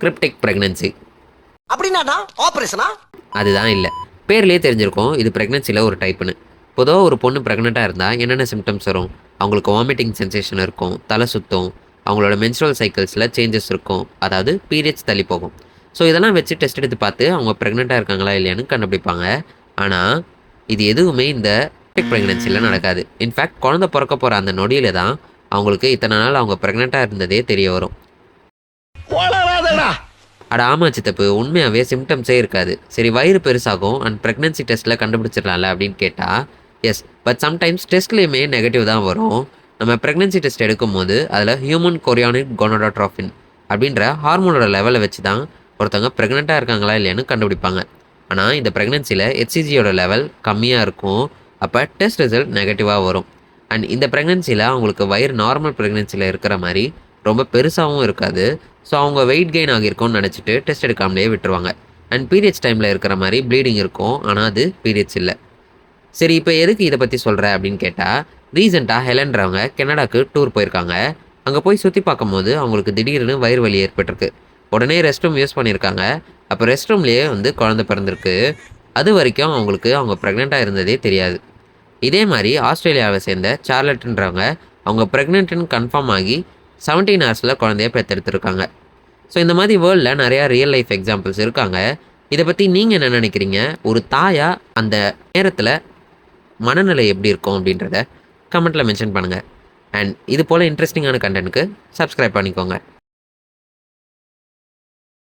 Cryptic pregnancy. அப்படின்னா ஆபரேஷனா? அதுதான் இல்லை, பேர்லேயே தெரிஞ்சிருக்கும் இது ப்ரெக்னன்சியில் ஒரு டைப்புன்னு. பொதுவாக ஒரு பொண்ணு ப்ரெக்னெண்ட்டாக இருந்தால் என்னென்ன சிம்டம்ஸ் வரும்? அவங்களுக்கு வாமிட்டிங் சென்சேஷன் இருக்கும், தலை சுத்தம், அவங்களோட மென்ஸ்ட்ரல் சைக்கிள்ஸில் சேஞ்சஸ் இருக்கும், அதாவது பீரியட்ஸ் தள்ளி போகும். ஸோ இதெல்லாம் வச்சு டெஸ்ட் எடுத்து பார்த்து அவங்க ப்ரெக்னெண்ட்டாக இருக்காங்களா இல்லையான்னு கண்டுபிடிப்பாங்க. ஆனால் இது எதுவுமே இந்த ப்ரெக்னன்சியில் நடக்காது. இன்ஃபேக்ட் குழந்தை பிறக்க போகிற அந்த நொடியில் தான் அவங்களுக்கு இத்தனை நாள் அவங்க ப்ரெக்னெண்ட்டாக இருந்ததே தெரிய வரும். அட ஆமா சித்தப்பு, உண்மையாகவே சிம்டம்ஸே இருக்காது. சரி, வயிறு பெருசாகும் அண்ட் ப்ரெக்னன்சி டெஸ்ட்டில் கண்டுபிடிச்சிடலாம்ல அப்படின்னு கேட்டால் எஸ், பட் சம்டைம்ஸ் டெஸ்ட்லேயுமே நெகட்டிவ் தான் வரும். நம்ம ப்ரெக்னன்சி டெஸ்ட் எடுக்கும்போது அதில் ஹியூமன் கொரியானிக் கோனடோட்ரோஃபின் அப்படின்ற ஹார்மோனோட லெவலை வச்சு தான் ஒருத்தவங்க ப்ரெக்னெண்ட்டாக இருக்காங்களா இல்லையான்னு கண்டுபிடிப்பாங்க. ஆனால் இந்த ப்ரெக்னன்சியில் ஹெச்சிஜியோட லெவல் கம்மியாக இருக்கும், அப்போ டெஸ்ட் ரிசல்ட் நெகட்டிவாக வரும். அண்ட் இந்த ப்ரெக்னன்சியில் அவங்களுக்கு வயிறு நார்மல் ப்ரெக்னன்சியில் இருக்கிற மாதிரி ரொம்ப பெருசாகவும் இருக்காது. ஸோ அவங்க வெயிட் கெயின் ஆகியிருக்கும்னு நினச்சிட்டு டெஸ்ட் எடுக்காமலே விட்டுருவாங்க. அண்ட் பீரியட்ஸ் டைமில் இருக்கிற மாதிரி ப்ளீடிங் இருக்கும், ஆனால் அது பீரியட்ஸ் இல்லை. சரி, இப்போ எதுக்கு இதை பற்றி சொல்கிற அப்படின்னு கேட்டால், ரீசெண்டாக ஹெலன்றவங்க கனடாக்கு டூர் போயிருக்காங்க. அங்கே போய் சுற்றி பார்க்கும்போது அவங்களுக்கு திடீர்னு வயிறு வலி ஏற்பட்டிருக்கு. உடனே ரெஸ்ட் ரூம் யூஸ் பண்ணியிருக்காங்க. அப்போ ரெஸ்ட் ரூம்லேயே குழந்தை பிறந்திருக்கு. அது வரைக்கும் அவங்களுக்கு அவங்க ப்ரெக்னெண்ட்டாக இருந்ததே தெரியாது. இதே மாதிரி ஆஸ்திரேலியாவை சேர்ந்த சார்லட்ன்றவங்க அவங்க ப்ரெக்னென்ட்னு கன்ஃபார்ம் ஆகி 17 ஹவர்ஸில் குழந்தைய பெற்றெடுத்துருக்காங்க. ஸோ இந்த மாதிரி வேர்ல்டில் நிறையா ரியல் லைஃப் எக்ஸாம்பிள்ஸ் இருக்காங்க. இதை பற்றி நீங்கள் என்ன நினைக்கிறீங்க? ஒரு தாயா அந்த நேரத்தில் மனநிலை எப்படி இருக்கும் அப்படின்றத கமெண்ட்டில் மென்ஷன் பண்ணுங்கள். அண்ட் இது போல் இன்ட்ரெஸ்டிங்கான கண்டென்ட்க்கு சப்ஸ்கிரைப் பண்ணிக்கோங்க.